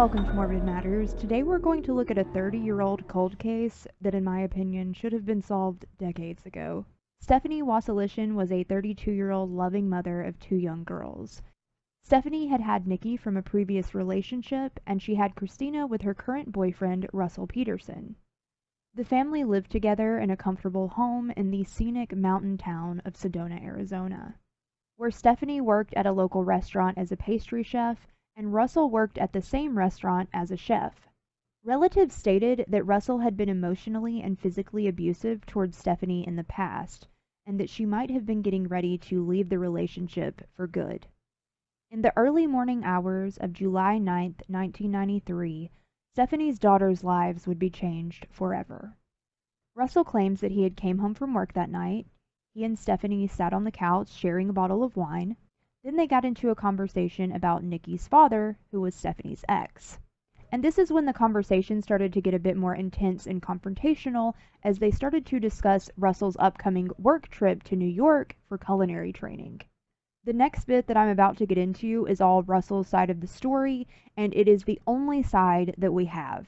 Welcome to Morbid Matters. Today we're going to look at a 30-year-old cold case that, in my opinion, should have been solved decades ago. Stephanie Wasilishin was a 32-year-old loving mother of two young girls. Stephanie had had Nikki from a previous relationship, and she had Christina with her current boyfriend, Russell Peterson. The family lived together in a comfortable home in the scenic mountain town of Sedona, Arizona, where Stephanie worked at a local restaurant as a pastry chef, and Russell worked at the same restaurant as a chef. Relatives stated that Russell had been emotionally and physically abusive towards Stephanie in the past, and that she might have been getting ready to leave the relationship for good. In the early morning hours of July 9, 1993, Stephanie's daughters' lives would be changed forever. Russell claims that he had came home from work that night. He and Stephanie sat on the couch sharing a bottle of wine. Then they got into a conversation about Nikki's father, who was Stephanie's ex. And this is when the conversation started to get a bit more intense and confrontational, as they started to discuss Russell's upcoming work trip to New York for culinary training. The next bit that I'm about to get into is all Russell's side of the story, and it is the only side that we have.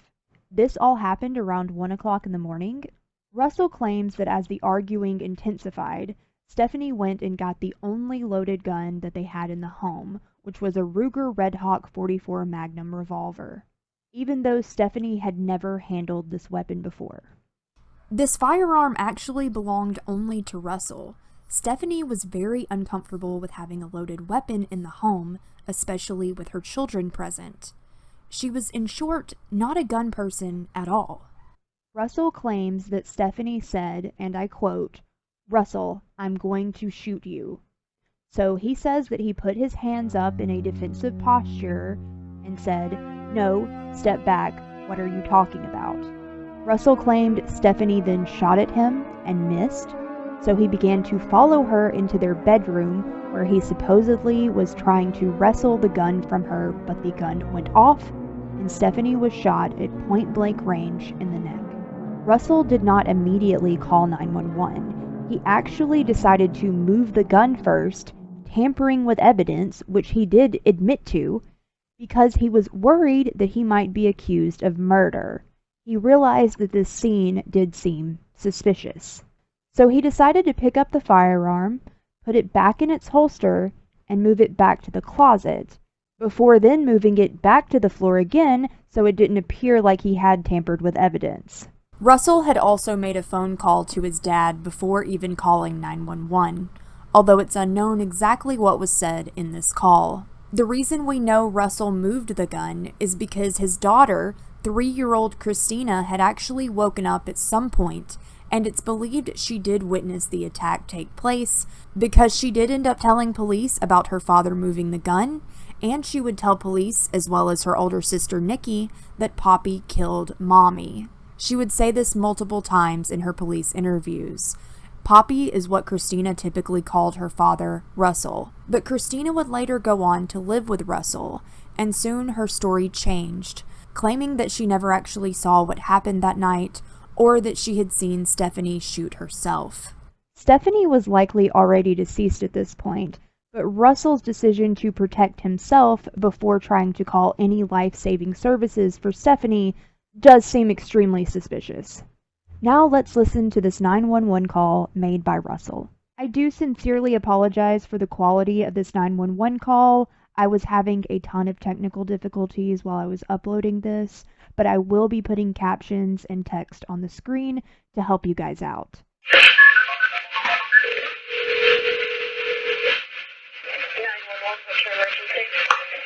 This all happened around 1 o'clock in the morning. Russell claims that as the arguing intensified, Stephanie went and got the only loaded gun that they had in the home, which was a Ruger Red Hawk .44 Magnum revolver, even though Stephanie had never handled this weapon before. This firearm actually belonged only to Russell. Stephanie was very uncomfortable with having a loaded weapon in the home, especially with her children present. She was, in short, not a gun person at all. Russell claims that Stephanie said, and I quote, "Russell, I'm going to shoot you." So he says that he put his hands up in a defensive posture and said, "No, step back, what are you talking about?" Russell claimed Stephanie then shot at him and missed, so he began to follow her into their bedroom, where he supposedly was trying to wrestle the gun from her, but the gun went off, and Stephanie was shot at point-blank range in the neck. Russell did not immediately call 911. He actually decided to move the gun first, tampering with evidence, which he did admit to, because he was worried that he might be accused of murder. He realized that this scene did seem suspicious. So he decided to pick up the firearm, put it back in its holster, and move it back to the closet, before then moving it back to the floor again so it didn't appear like he had tampered with evidence. Russell had also made a phone call to his dad before even calling 911, although it's unknown exactly what was said in this call. The reason we know Russell moved the gun is because his daughter, 3-year-old Christina, had actually woken up at some point, and it's believed she did witness the attack take place, because she did end up telling police about her father moving the gun, and she would tell police, as well as her older sister Nikki, that Poppy killed Mommy. She would say this multiple times in her police interviews. Poppy is what Christina typically called her father, Russell. But Christina would later go on to live with Russell, and soon her story changed, claiming that she never actually saw what happened that night, or that she had seen Stephanie shoot herself. Stephanie was likely already deceased at this point, but Russell's decision to protect himself before trying to call any life-saving services for Stephanie does seem extremely suspicious. Now let's listen to this 911 call made by Russell. I do sincerely apologize for the quality of this 911 call. I was having a ton of technical difficulties while I was uploading this, but I will be putting captions and text on the screen to help you guys out. 911, what's your emergency?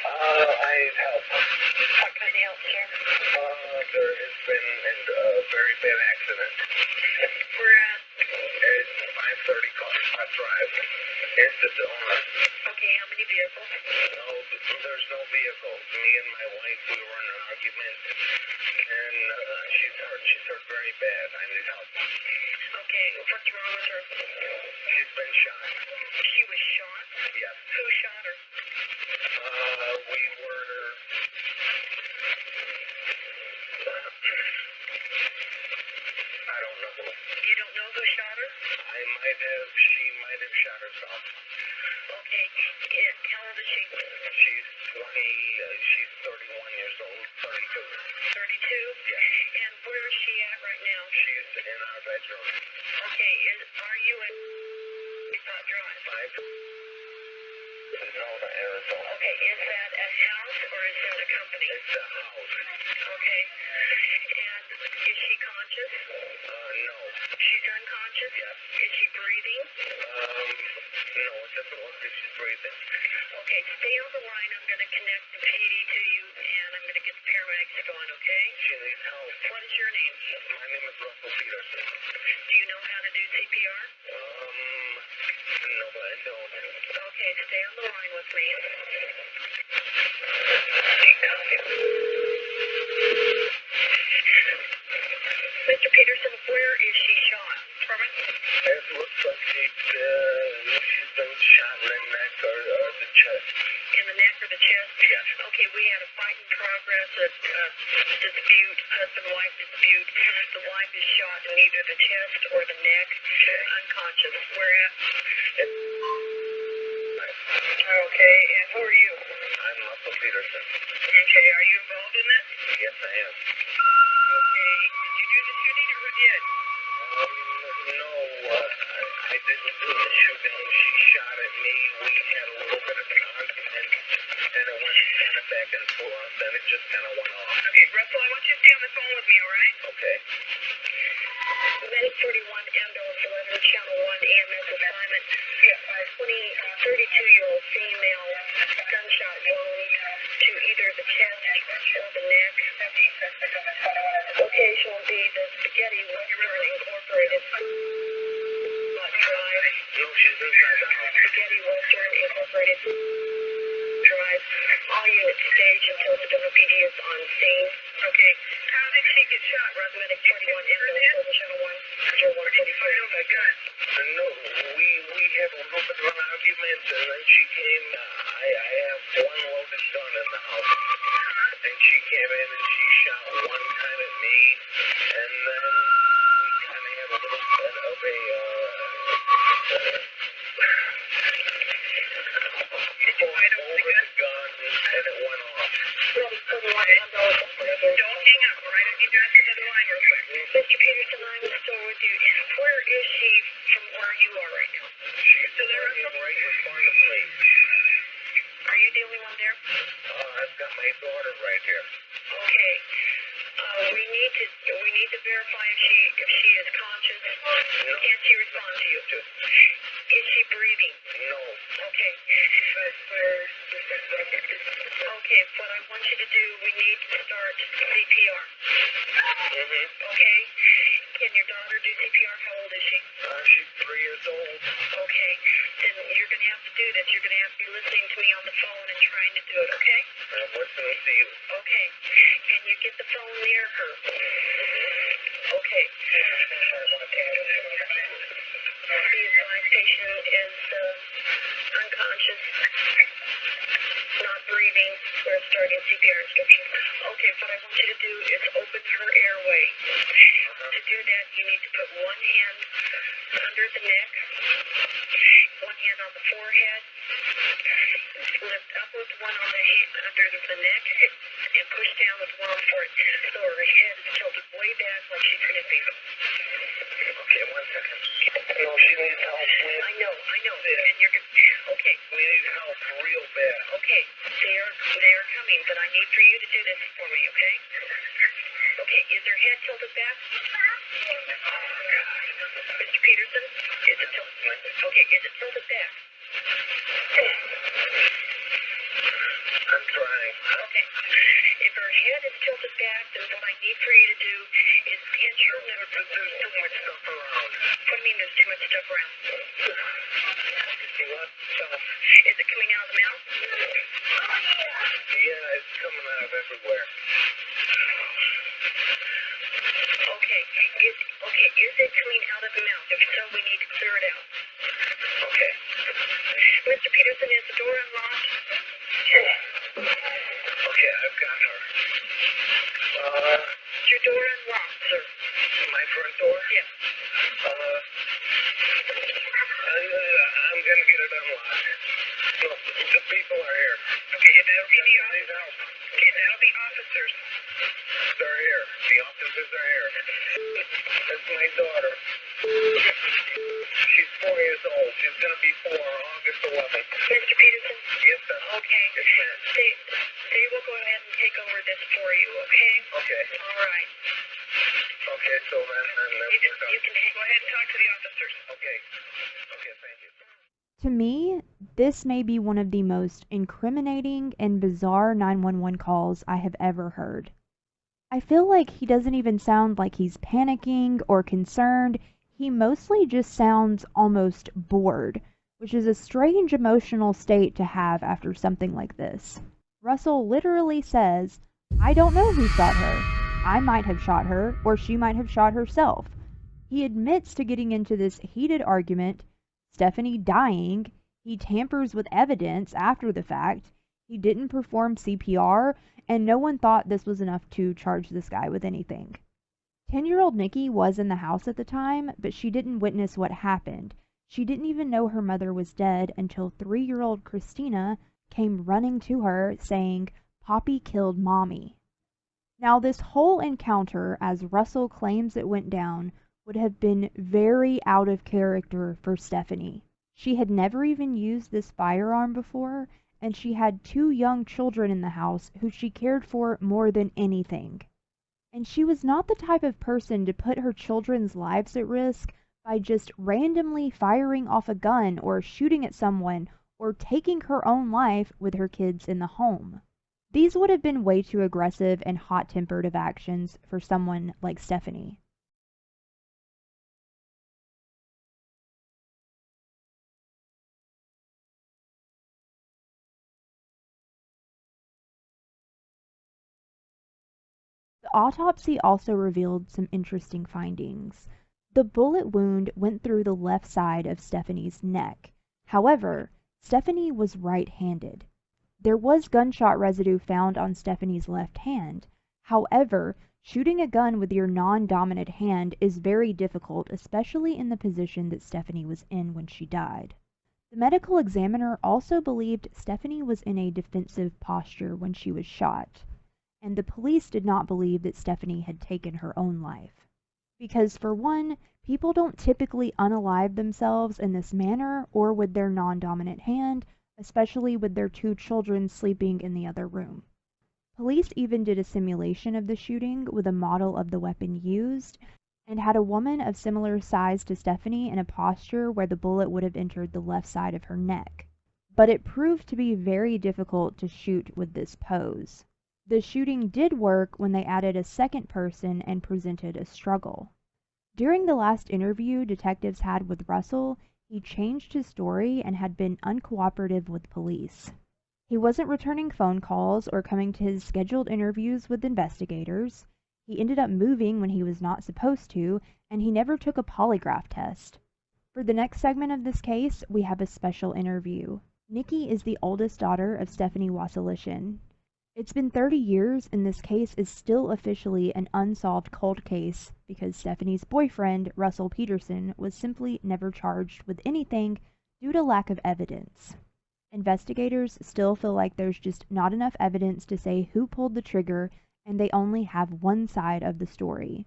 I need help. What kind of help, sir? There has been a very bad accident. Where at? It's 530 Costa Drive. It's the donut. Okay, how many vehicles? No, there's no vehicles. Me and my wife, we were in an argument, and she's hurt. She's hurt very bad. I need help. Okay, what's wrong with her? She's been shot. She was shot? Yes. Who shot her? We were... I don't know. You don't know who shot her? She might have shot herself. Okay, how old is she? She's 31 years old, 32. 32? Yeah. And where is she at right now? She's in our bedroom. Okay, are you at Drive? Arizona, Arizona. Okay, is that a house or is that a company? It's a house. Okay. And is she conscious? No. She's unconscious? Yes. Is she breathing? No, it doesn't look like she's breathing. Okay, stay on the line. I'm going to connect the PD to you, and I'm going to get the paramedics going, okay? She needs help. What is your name? My name is Russell Peterson. Do you know how to do CPR? No, I don't. Okay, stay on the line with me. Mr. Peterson, where is she shot? Pardon? It looks like she's been shot in the neck or the chest. In the neck or the chest? Yes. Okay, we had a fight in progress, a dispute, husband-wife dispute. The wife is shot in either the chest or the neck, unconscious. Where at? Okay, and who are you? I'm Russell Peterson. Okay, are you involved in this? Yes, I am. Okay, did you do the shooting or who did? No, I didn't do the shooting. She shot at me. We had a little bit of an argument, and it went kind of back and forth, and it just kind of went off. Okay, Russell, I want you to stay on the phone with me, all right? Okay. Medic 41, ambulance 11, channel 1, EMS assignment. 32-year-old female, gunshot wound to either the chest or the neck. Location will be the Spaghetti Western Incorporated. Drive. No, she's inside the house. Spaghetti Western Incorporated. Drive. All units stage until the WPD is on scene. Okay. How did she get shot, Russ? Medic 41, ambulance 11, channel 1, 0145. Oh my God. No, we had a little bit of an argument, and then she came. I have one loaded gun in the house, and she came in and she shot one time at me, and then we kind of had a little bit of a. Did you fight over the gun? And it went off. Don't hang up, all right? I need you to answer the line real quick. Mr. Peterson, I'm still with you. Where is she from where you are right now? She's still there, right in front of me. Are you the only one there? I've got my daughter right here. Okay. We need to verify if she is conscious. No. Can she respond to you? Is she breathing? No. Okay. Okay, what I want you to do, we need to start CPR. Okay? Can your daughter do CPR? How old is she? She's 3 years old. Okay, then you're going to have to do this. You're going to have to be listening to me on the phone and trying to do it, okay? I'm listening to you. Okay. Can you get the phone near her? Okay. The advised patient is unconscious, not breathing. We're starting CPR instructions. Okay, what I want you to do is open her airway. To do that, you need to put one hand under the neck, one hand on the forehead, lift up with one on the hand under the neck, and push down with one on for it. So her head is tilted way back like she's sniffing. Okay, 1 second. No, she needs help. I know. And you're good. Okay. We need help real bad. Okay, they are coming, but I need for you to do this for me, okay? Okay, is her head tilted back? Mr. Peterson, is it tilted? Okay, is it tilted back? I'm trying. Okay. If her head is tilted back, then what I need for you to do is pinch her nose. There's too much stuff around. What do you mean there's too much stuff around? What stuff? Is it coming out of the mouth? Yeah, it's coming out of everywhere. Okay. Is it coming out of the mouth? If so, we need to clear it out. Okay. Mr. Peterson, is the door unlocked? Okay, I've got her. Is your door unlocked, sir? My front door? Yes. I'm gonna unlock. No, the people are here. Okay, and that'll be the Leave officers. the house. Okay, that'll be officers. They're here. The officers are here. That's my daughter. She's 4 years old. She's going to be 4 August 11th. Mr. Peterson? Yes, sir. Okay. Yes, ma'am. They will go ahead and take over this for you, okay? Okay. All right. Okay, so then You can go ahead and talk to the officers. Okay. Okay, thank you. To me, this may be one of the most incriminating and bizarre 911 calls I have ever heard. I feel like he doesn't even sound like he's panicking or concerned. He mostly just sounds almost bored, which is a strange emotional state to have after something like this. Russell literally says, "I don't know who shot her. I might have shot her, or she might have shot herself." He admits to getting into this heated argument, Stephanie dying, he tampers with evidence after the fact, he didn't perform CPR, and no one thought this was enough to charge this guy with anything. 10-year-old Nikki was in the house at the time, but she didn't witness what happened. She didn't even know her mother was dead until 3-year-old Christina came running to her saying, "Poppy killed Mommy." Now, this whole encounter, as Russell claims it went down, would have been very out of character for Stephanie. She had never even used this firearm before, and she had 2 young children in the house who she cared for more than anything. And she was not the type of person to put her children's lives at risk by just randomly firing off a gun or shooting at someone or taking her own life with her kids in the home. These would have been way too aggressive and hot-tempered of actions for someone like Stephanie. The autopsy also revealed some interesting findings. The bullet wound went through the left side of Stephanie's neck. However, Stephanie was right-handed. There was gunshot residue found on Stephanie's left hand. However, shooting a gun with your non-dominant hand is very difficult, especially in the position that Stephanie was in when she died. The medical examiner also believed Stephanie was in a defensive posture when she was shot, and the police did not believe that Stephanie had taken her own life. Because, for one, people don't typically unalive themselves in this manner or with their non-dominant hand, especially with their 2 children sleeping in the other room. Police even did a simulation of the shooting with a model of the weapon used, and had a woman of similar size to Stephanie in a posture where the bullet would have entered the left side of her neck. But it proved to be very difficult to shoot with this pose. The shooting did work when they added a second person and presented a struggle. During the last interview detectives had with Russell, he changed his story and had been uncooperative with police. He wasn't returning phone calls or coming to his scheduled interviews with investigators. He ended up moving when he was not supposed to, and he never took a polygraph test. For the next segment of this case, we have a special interview. Nikki is the oldest daughter of Stephanie Wasilishin. It's been 30 years, and this case is still officially an unsolved cold case because Stephanie's boyfriend, Russell Peterson, was simply never charged with anything due to lack of evidence. Investigators still feel like there's just not enough evidence to say who pulled the trigger, and they only have one side of the story.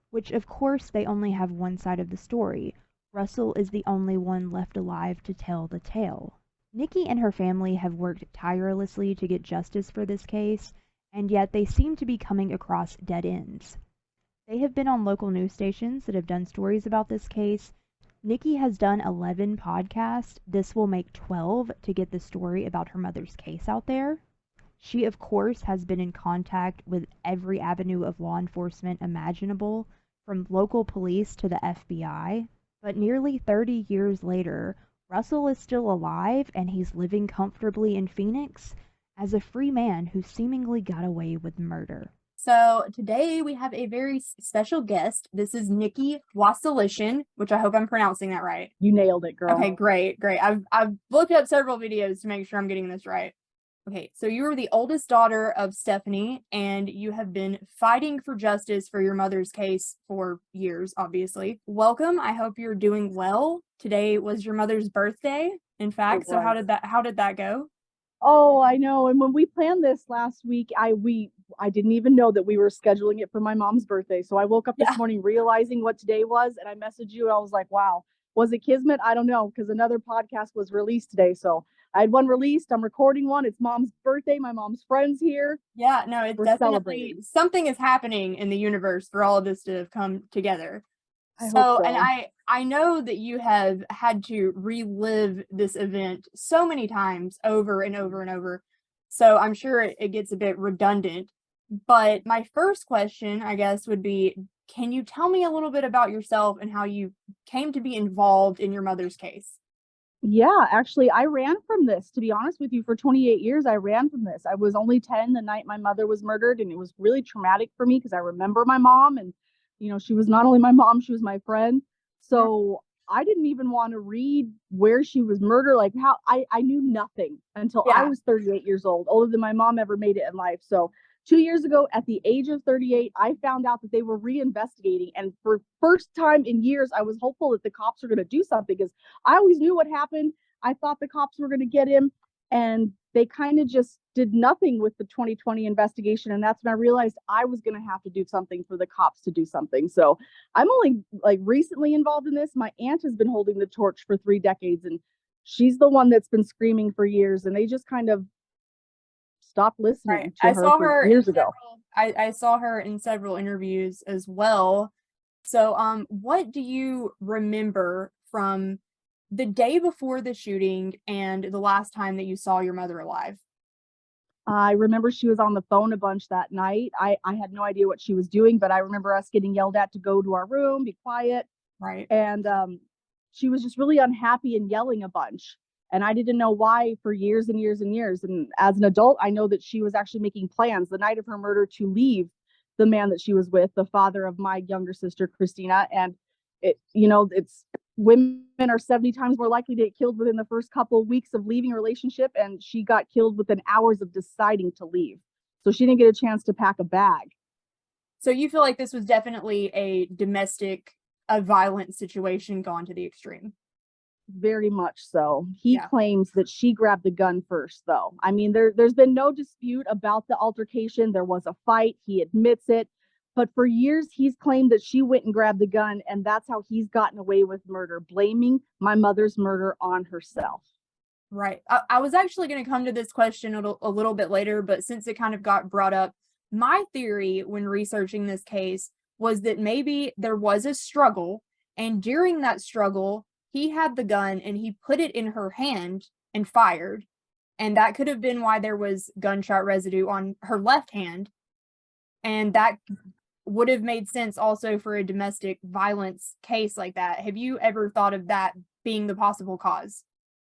Which, of course, they only have one side of the story. Russell is the only one left alive to tell the tale. Nikki and her family have worked tirelessly to get justice for this case, and yet they seem to be coming across dead ends. They have been on local news stations that have done stories about this case. Nikki has done 11 podcasts. This will make 12 to get the story about her mother's case out there. She, of course, has been in contact with every avenue of law enforcement imaginable, from local police to the FBI. But nearly 30 years later, Russell is still alive, and he's living comfortably in Phoenix as a free man who seemingly got away with murder. So today we have a very special guest. This is Nikki Wasilishin, which I hope I'm pronouncing that right. You nailed it, girl. Okay, great. I've looked up several videos to make sure I'm getting this right. Okay, so you are the oldest daughter of Stephanie, and you have been fighting for justice for your mother's case for years, obviously. Welcome. I hope you're doing well. Today was your mother's birthday, in fact. So how did that go? Oh, I know. And when we planned this last week, I didn't even know that we were scheduling it for my mom's birthday. So I woke up this morning realizing what today was, and I messaged you. And I was like, wow, was it kismet? I don't know, because another podcast was released today. So I had one released. I'm recording one. It's mom's birthday. My mom's friends here. Yeah, no, it's definitely something is happening in the universe for all of this to have come together. I hope so. And I know that you have had to relive this event so many times over and over and over. So I'm sure it gets a bit redundant. But my first question, I guess, would be, can you tell me a little bit about yourself and how you came to be involved in your mother's case? Yeah, actually, I ran from this. To be honest with you, for 28 years, I ran from this. I was only 10 the night my mother was murdered, and it was really traumatic for me because I remember my mom, and she was not only my mom, she was my friend. So I didn't even want to read where she was murdered, like how I knew nothing until I was 38 years old, older than my mom ever made it in life. So 2 years ago, at the age of 38, I found out that they were reinvestigating. And for first time in years, I was hopeful that the cops were going to do something, because I always knew what happened. I thought the cops were going to get him, and they kind of just did nothing with the 2020 investigation. And that's when I realized I was going to have to do something for the cops to do something. So I'm only recently involved in this. My aunt has been holding the torch for 3 decades, and she's the one that's been screaming for years. And they just kind of stopped listening to her years ago. I saw her in several interviews as well. So what do you remember from the day before the shooting and the last time that you saw your mother alive? I remember she was on the phone a bunch that night. I had no idea what she was doing, but I remember us getting yelled at to go to our room, be quiet. Right. And she was just really unhappy and yelling a bunch. And I didn't know why for years and years and years. And as an adult, I know that she was actually making plans the night of her murder to leave the man that she was with, the father of my younger sister, Christina. And it's women are 70 times more likely to get killed within the first couple of weeks of leaving a relationship. And she got killed within hours of deciding to leave. So she didn't get a chance to pack a bag. So you feel like this was definitely a violent situation gone to the extreme? Very much so. He claims that she grabbed the gun first, though. I mean, there's been no dispute about the altercation. There was a fight. He admits it. But for years, he's claimed that she went and grabbed the gun, and that's how he's gotten away with murder, blaming my mother's murder on herself. Right. I was actually going to come to this question a little bit later, but since it kind of got brought up, my theory when researching this case was that maybe there was a struggle, and during that struggle, he had the gun and he put it in her hand and fired. And that could have been why there was gunshot residue on her left hand. And that would have made sense also for a domestic violence case like that. Have you ever thought of that being the possible cause?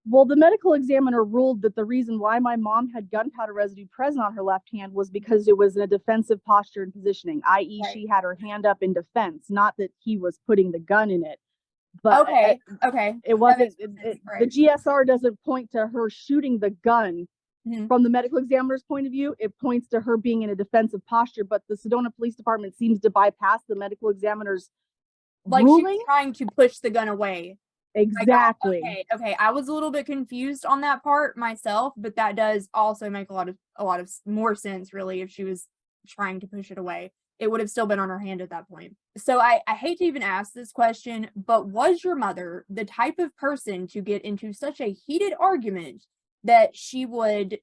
Well, the medical examiner ruled that the reason why my mom had gunpowder residue present on her left hand was because it was in a defensive posture and positioning, i.e. she had her hand up in defense, not that he was putting the gun in it. But okay. It wasn't. The GSR doesn't point to her shooting the gun. From the medical examiner's point of view. It points to her being in a defensive posture. But the Sedona Police Department seems to bypass the medical examiner's ruling. She's trying to push the gun away. Exactly. Okay. I was a little bit confused on that part myself, but that does also make a lot of more sense, really, if she was trying to push it away. It would have still been on her hand at that point. So I hate to even ask this question, but was your mother the type of person to get into such a heated argument that she would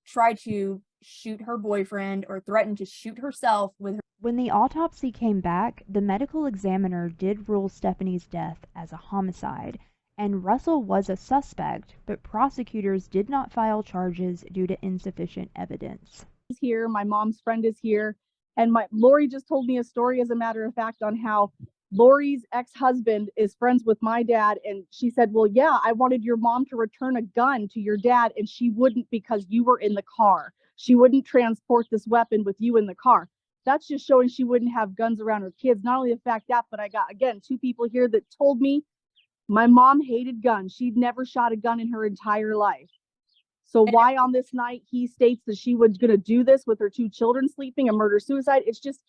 try to shoot her boyfriend or threaten to shoot herself with her? When the autopsy came back, the medical examiner did rule Stephanie's death as a homicide, and Russell was a suspect, but prosecutors did not file charges due to insufficient evidence. He's here, my mom's friend is here. And Lori just told me a story, as a matter of fact, on how Lori's ex-husband is friends with my dad. And she said, well, yeah, I wanted your mom to return a gun to your dad, and she wouldn't because you were in the car. She wouldn't transport this weapon with you in the car. That's just showing she wouldn't have guns around her kids. Not only the fact that, but I got, again, 2 people here that told me my mom hated guns. She'd never shot a gun in her entire life. So why on this night he states that she was going to do this with her 2 children sleeping, a murder-suicide? It's just,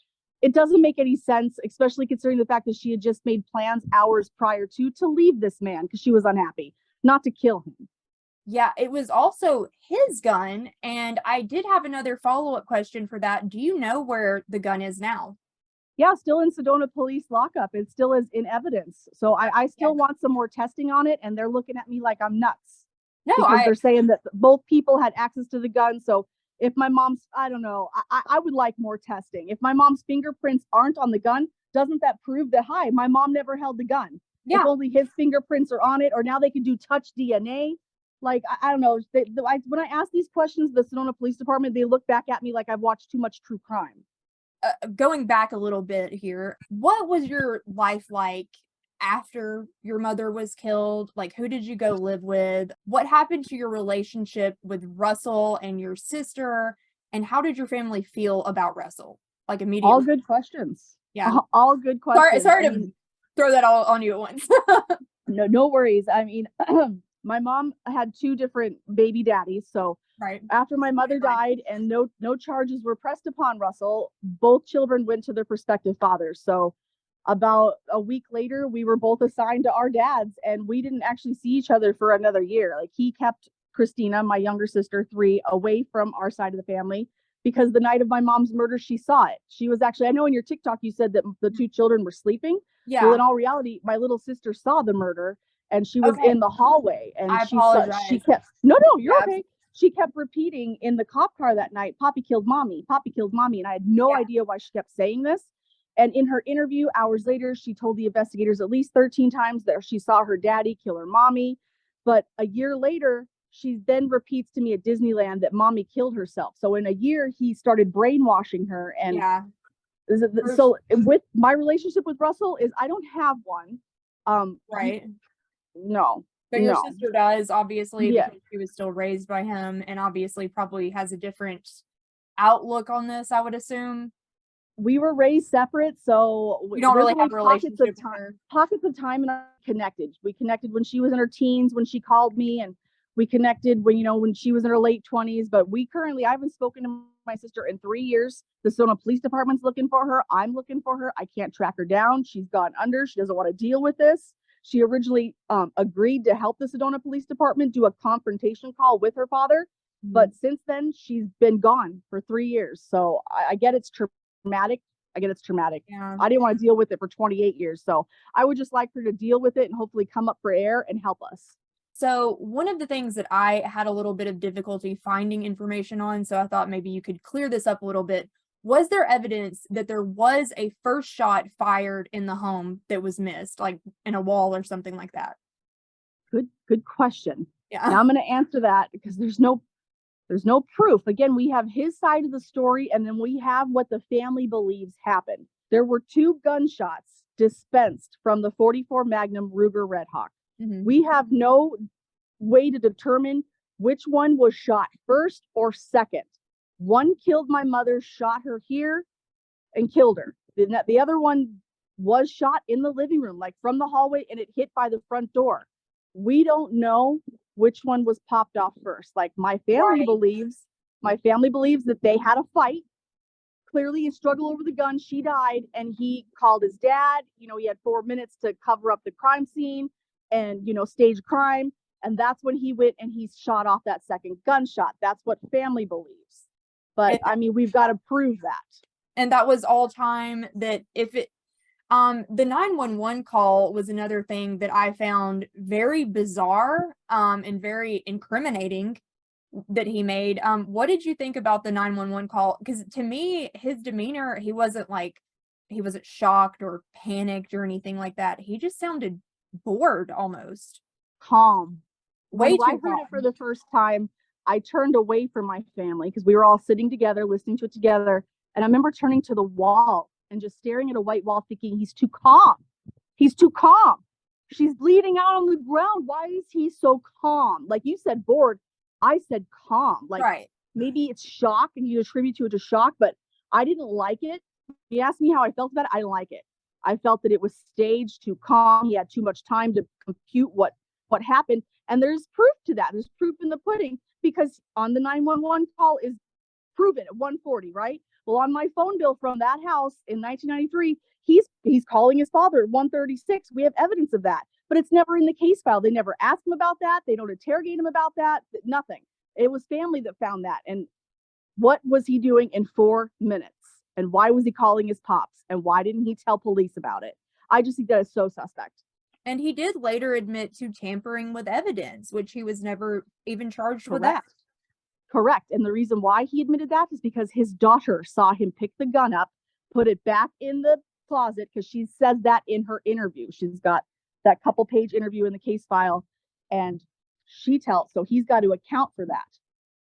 it doesn't make any sense, especially considering the fact that she had just made plans hours prior to leave this man because she was unhappy, not to kill him. Yeah, it was also his gun. And I did have another follow-up question for that. Do you know where the gun is now? Yeah, still in Sedona police lockup. It still is in evidence. So I still Yeah. want some more testing on it, and they're looking at me like I'm nuts No, because they're saying that both people had access to the gun. So if my mom's, I don't know, I would like more testing. If my mom's fingerprints aren't on the gun, doesn't that prove that, hi, my mom never held the gun? yeah. If only his fingerprints are on it, or now they can do touch DNA. Like, I don't know. When I ask these questions, the Sedona Police Department, they look back at me like I've watched too much true crime. Going back a little bit here, what was your life like after your mother was killed? Like, who did you go live with? What happened to your relationship with Russell and your sister? And how did your family feel about Russell? Like, immediately? All good questions. Yeah. All good questions. Sorry to throw that all on you at once. No worries. I mean, my mom had 2 different baby daddies. So right. After my mother died and no charges were pressed upon Russell, both children went to their prospective fathers. So about a week later, we were both assigned to our dads, and we didn't actually see each other for another year. Like, he kept Christina, my younger sister, 3, away from our side of the family because the night of my mom's murder, she saw it. She was actually, I know in your TikTok you said that the 2 children were sleeping. Yeah. Well, in all reality, my little sister saw the murder, and she was in the hallway, and I apologize. She kept, no, you're okay. She kept repeating in the cop car that night, Poppy killed mommy, Poppy killed mommy. And I had no idea why she kept saying this. And in her interview hours later, she told the investigators at least 13 times that she saw her daddy kill her mommy. But a year later, she then repeats to me at Disneyland that mommy killed herself. So in a year, he started brainwashing her. And so with my relationship with Russell is I don't have one. Right. No. But your sister does, obviously, because she was still raised by him, and obviously probably has a different outlook on this, I would assume. We were raised separate, so we don't really have a relationship with her. Pockets of time, and I connected. We connected when she was in her teens, when she called me, and we connected when she was in her late 20s. But I haven't spoken to my sister in 3 years. The Sedona Police Department's looking for her. I'm looking for her. I can't track her down. She's gone under. She doesn't want to deal with this. She originally agreed to help the Sedona Police Department do a confrontation call with her father. But since then, she's been gone for 3 years. So I get it's traumatic. Yeah. I didn't want to deal with it for 28 years. So I would just like her to deal with it and hopefully come up for air and help us. So one of the things that I had a little bit of difficulty finding information on, so I thought maybe you could clear this up a little bit. Was there evidence that there was a first shot fired in the home that was missed, like in a wall or something like that? Good question. Yeah. Now I'm going to answer that because there's no proof. Again, we have his side of the story, and then we have what the family believes happened. There were 2 gunshots dispensed from the .44 Magnum Ruger Red Hawk. Mm-hmm. We have no way to determine which one was shot first or second. One killed my mother, shot her here, and killed her. The other one was shot in the living room, like from the hallway, and it hit by the front door. We don't know which one was popped off first. Like, my family believes that they had a fight. Clearly, a struggle over the gun. She died, and he called his dad. He had 4 minutes to cover up the crime scene and, stage crime. And that's when he went and he shot off that second gunshot. That's what family believes. But I mean, we've got to prove that. And that was all time that the 911 call was another thing that I found very bizarre and very incriminating that he made. What did you think about the 911 call? Because to me, his demeanor, he wasn't shocked or panicked or anything like that. He just sounded bored, almost. Calm. When I heard it for the first time, I turned away from my family because we were all sitting together, listening to it together. And I remember turning to the wall and just staring at a white wall thinking, he's too calm. He's too calm. She's bleeding out on the ground. Why is he so calm? Like you said, bored. I said calm. Like, maybe it's shock and you attribute it to shock, but I didn't like it. He asked me how I felt about it. I didn't like it. I felt that it was staged, too calm. He had too much time to compute what happened. And there's proof to that. There's proof in the pudding because on the 911 call is proven at 1:40, right? Well, on my phone bill from that house in 1993, he's calling his father at 136. We have evidence of that, but it's never in the case file. They never ask him about that. They don't interrogate him about that. Nothing. It was family that found that. And what was he doing in 4 minutes? And why was he calling his pops? And why didn't he tell police about it? I just think that is so suspect. And he did later admit to tampering with evidence, which he was never even charged with that. Correct. And the reason why he admitted that is because his daughter saw him pick the gun up, put it back in the closet, because she says that in her interview. She's got that couple-page interview in the case file, and she tells, so he's got to account for that.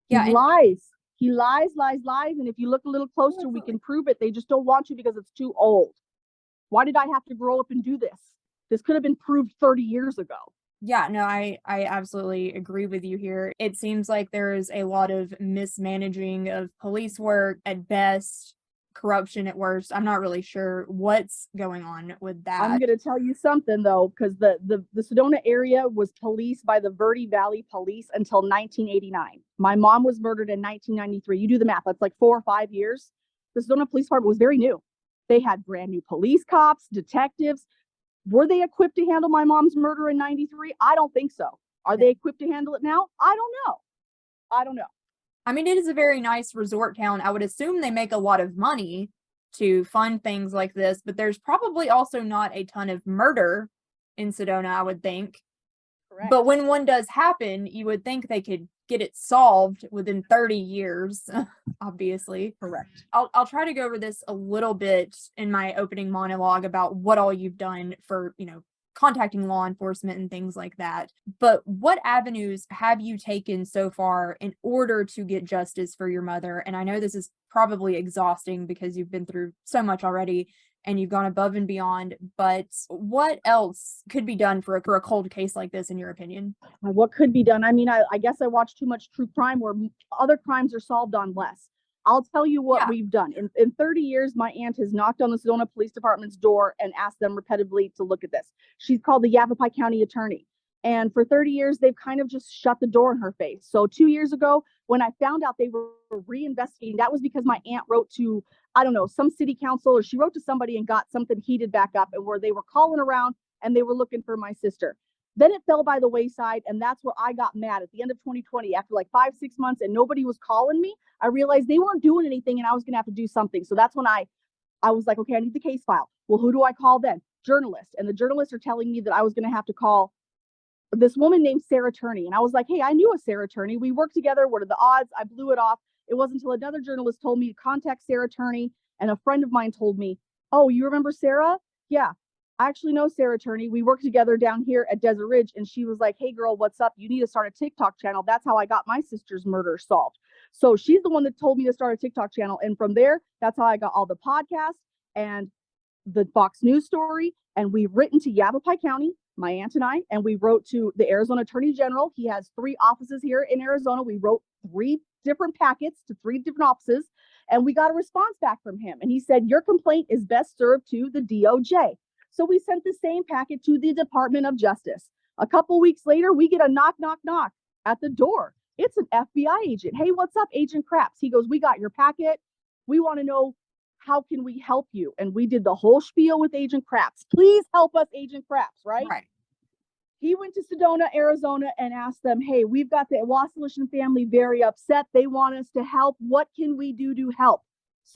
Yeah, He lies. He lies. And if you look a little closer, we can prove it. They just don't want you because it's too old. Why did I have to grow up and do this? This could have been proved 30 years ago. Yeah, no, I absolutely agree with you here. It seems like there's a lot of mismanaging of police work at best, corruption at worst. I'm not really sure what's going on with that. I'm going to tell you something, though, because the Sedona area was policed by the Verde Valley Police until 1989. My mom was murdered in 1993. You do the math. That's like 4 or 5 years. The Sedona Police Department was very new. They had brand new police cops, detectives. Were they equipped to handle my mom's murder in 93? I don't think so. Are they equipped to handle it now? I don't know. I mean, it is a very nice resort town. I would assume they make a lot of money to fund things like this, but there's probably also not a ton of murder in Sedona, I would think. Correct. But when one does happen, you would think they could get it solved within 30 years, obviously. Correct. I'll try to go over this a little bit in my opening monologue about what all you've done for, contacting law enforcement and things like that. But what avenues have you taken so far in order to get justice for your mother? And I know this is probably exhausting because you've been through so much already and you've gone above and beyond, but what else could be done for a cold case like this, in your opinion? What could be done? I mean, I guess I watch too much true crime where other crimes are solved on less. I'll tell you what we've done. In 30 years, my aunt has knocked on the Sedona Police Department's door and asked them repetitively to look at this. She's called the Yavapai County Attorney. And for 30 years, they've kind of just shut the door in her face. So 2 years ago, when I found out they were reinvestigating, that was because my aunt wrote to, I don't know, some city council, or she wrote to somebody and got something heated back up, and where they were calling around and they were looking for my sister. Then it fell by the wayside, and that's where I got mad at the end of 2020. After like 5-6 months and nobody was calling me, I realized they weren't doing anything and I was going to have to do something. So that's when I was like, okay, I need the case file. Well, who do I call then? Journalists. And the journalists are telling me that I was going to have to call this woman named Sarah Turney. And I was like, hey, I knew a Sarah Turney. We worked together. What are the odds? I blew it off. It wasn't until another journalist told me to contact Sarah Turney, and a friend of mine told me, oh, you remember Sarah? Yeah, I actually know Sarah Turney. We worked together down here at Desert Ridge. And she was like, hey, girl, what's up? You need to start a TikTok channel. That's how I got my sister's murder solved. So she's the one that told me to start a TikTok channel. And from there, that's how I got all the podcasts and the Fox News story. And we've written to Yavapai County, my aunt and I, and we wrote to the Arizona Attorney General. He has 3 offices here in Arizona. We wrote 3 different packets to 3 different offices, and we got a response back from him. And he said, your complaint is best served to the DOJ. So we sent the same packet to the Department of Justice. A couple weeks later, we get a knock, knock, knock at the door. It's an FBI agent. Hey, what's up, Agent Craps? He goes, we got your packet. We want to know, how can we help you? And we did the whole spiel with Agent Craps. Please help us, Agent Craps, right? Right. He went to Sedona, Arizona, and asked them, hey, we've got the Wasilishin family very upset. They want us to help. What can we do to help?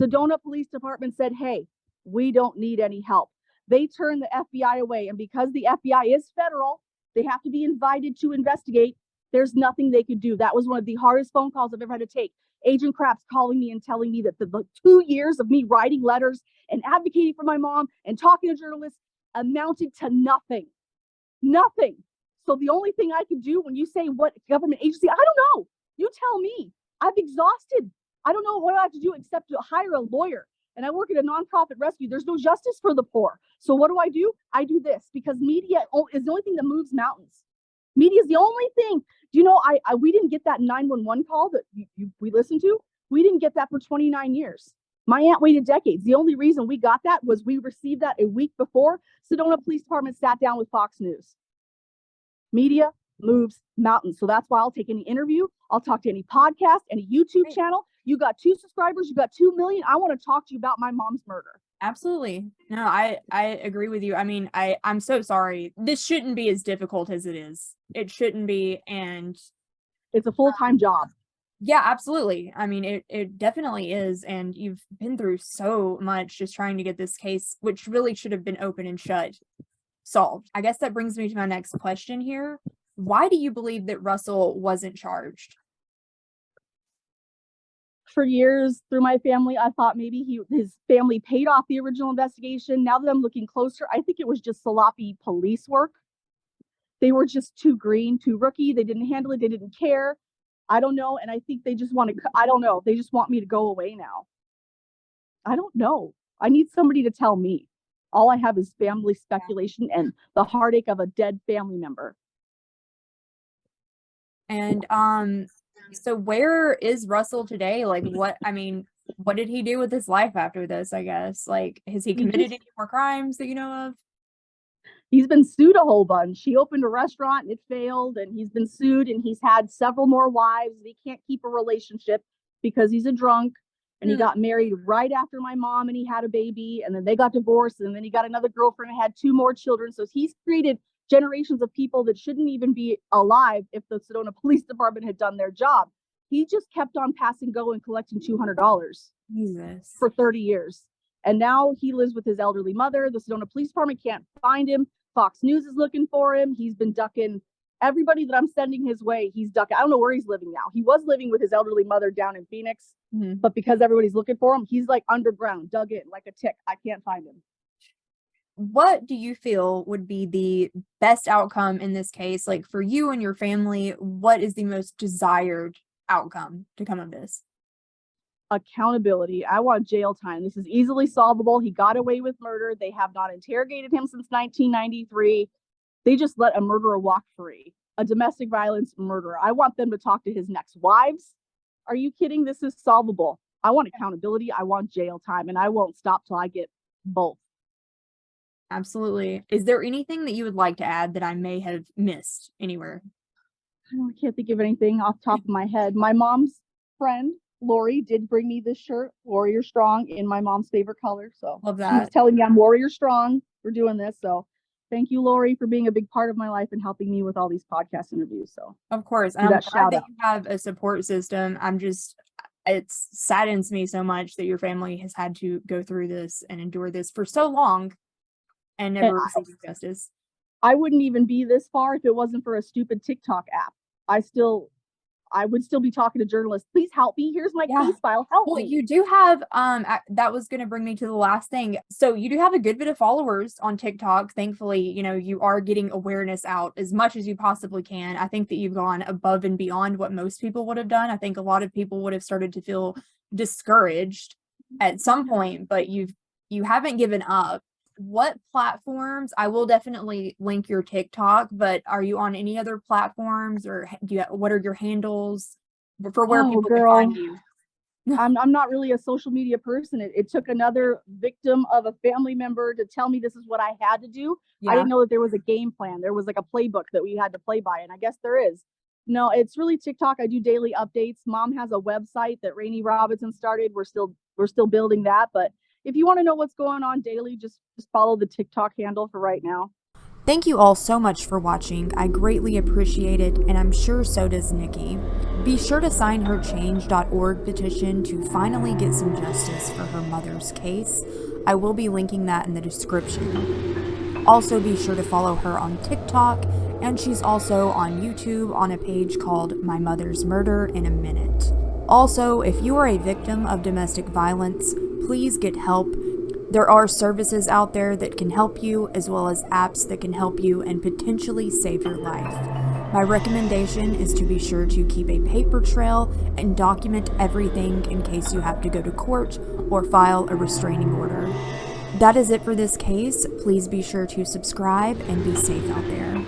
Sedona Police Department said, hey, we don't need any help. They turned the FBI away. And because the FBI is federal, they have to be invited to investigate. There's nothing they could do. That was one of the hardest phone calls I've ever had to take. Agent Craps calling me and telling me that the 2 years of me writing letters and advocating for my mom and talking to journalists amounted to nothing. Nothing. So the only thing I could do when you say what government agency, I don't know. You tell me. I'm exhausted. I don't know what I have to do except to hire a lawyer. And I work at a nonprofit rescue. There's no justice for the poor. So what do? I do this because media is the only thing that moves mountains. Media is the only thing. Do you know, we didn't get that 911 call that we listened to. We didn't get that for 29 years. My aunt waited decades. The only reason we got that was we received that a week before Sedona Police Department sat down with Fox News. Media moves mountains. So that's why I'll take any interview. I'll talk to any podcast, any YouTube channel, You got 2 subscribers, you got 2 million. I want to talk to you about my mom's murder. Absolutely. No, I agree with you. I mean, I'm so sorry. This shouldn't be as difficult as it is. It shouldn't be. And it's a full-time job. Yeah, absolutely. I mean, it definitely is. And you've been through so much just trying to get this case, which really should have been open and shut, solved. I guess that brings me to my next question here. Why do you believe that Russell wasn't charged? For years through my family, I thought maybe his family paid off the original investigation. Now that I'm looking closer, I think it was just sloppy police work. They were just too green, too rookie. They didn't handle it. They didn't care. I don't know. And I think they just want to, I don't know. They just want me to go away now. I don't know. I need somebody to tell me. All I have is family speculation and the heartache of a dead family member. And so where is Russell today? Like, what did he do with his life after this, I guess? Like, has he committed any more crimes that you know of? He's been sued a whole bunch. He opened a restaurant and it failed, and he's been sued, and he's had several more wives. He can't keep a relationship because he's a drunk, and he got married right after my mom, and he had a baby, and then they got divorced, and then he got another girlfriend and had 2 more children. So he's created generations of people that shouldn't even be alive if the Sedona Police Department had done their job. He just kept on passing go and collecting $200 for 30 years. And now he lives with his elderly mother. The Sedona Police Department can't find him. Fox News is looking for him. He's been ducking everybody that I'm sending his way. He's ducking. I don't know where he's living now. He was living with his elderly mother down in Phoenix, but because everybody's looking for him, he's like underground, dug in like a tick. I can't find him. What do you feel would be the best outcome in this case? Like, for you and your family, what is the most desired outcome to come of this? Accountability. I want jail time. This is easily solvable. He got away with murder. They have not interrogated him since 1993. They just let a murderer walk free, a domestic violence murderer. I want them to talk to his next wives. Are you kidding? This is solvable. I want accountability. I want jail time, and I won't stop till I get both. Absolutely. Is there anything that you would like to add that I may have missed anywhere? I can't think of anything off the top of my head. My mom's friend, Lori, did bring me this shirt, Warrior Strong, in my mom's favorite color. So love that. She was telling me I'm Warrior Strong for doing this. So thank you, Lori, for being a big part of my life and helping me with all these podcast interviews. So of course, and I'm glad that you have a support system. It saddens me so much that your family has had to go through this and endure this for so long and never received justice. I wouldn't even be this far if it wasn't for a stupid TikTok app. I would still be talking to journalists. Please help me. Here's my case file. Help me. You do have, that was going to bring me to the last thing. So you do have a good bit of followers on TikTok. Thankfully, you are getting awareness out as much as you possibly can. I think that you've gone above and beyond what most people would have done. I think a lot of people would have started to feel discouraged at some point, but you haven't given up. What platforms? I will definitely link your TikTok, but are you on any other platforms, or what are your handles for where people can find you? I'm not really a social media person. It took another victim of a family member to tell me this is what I had to do. Yeah. I didn't know that there was a game plan. There was like a playbook that we had to play by, and I guess there is. No, it's really TikTok. I do daily updates. Mom has a website that Rainey Robinson started. We're still building that, but if you want to know what's going on daily, just follow the TikTok handle for right now. Thank you all so much for watching. I greatly appreciate it, and I'm sure so does Nikki. Be sure to sign her change.org petition to finally get some justice for her mother's case. I will be linking that in the description. Also, be sure to follow her on TikTok, and she's also on YouTube on a page called My Mother's Murder in a Minute. Also, if you are a victim of domestic violence, please get help. There are services out there that can help you, as well as apps that can help you and potentially save your life. My recommendation is to be sure to keep a paper trail and document everything in case you have to go to court or file a restraining order. That is it for this case. Please be sure to subscribe and be safe out there.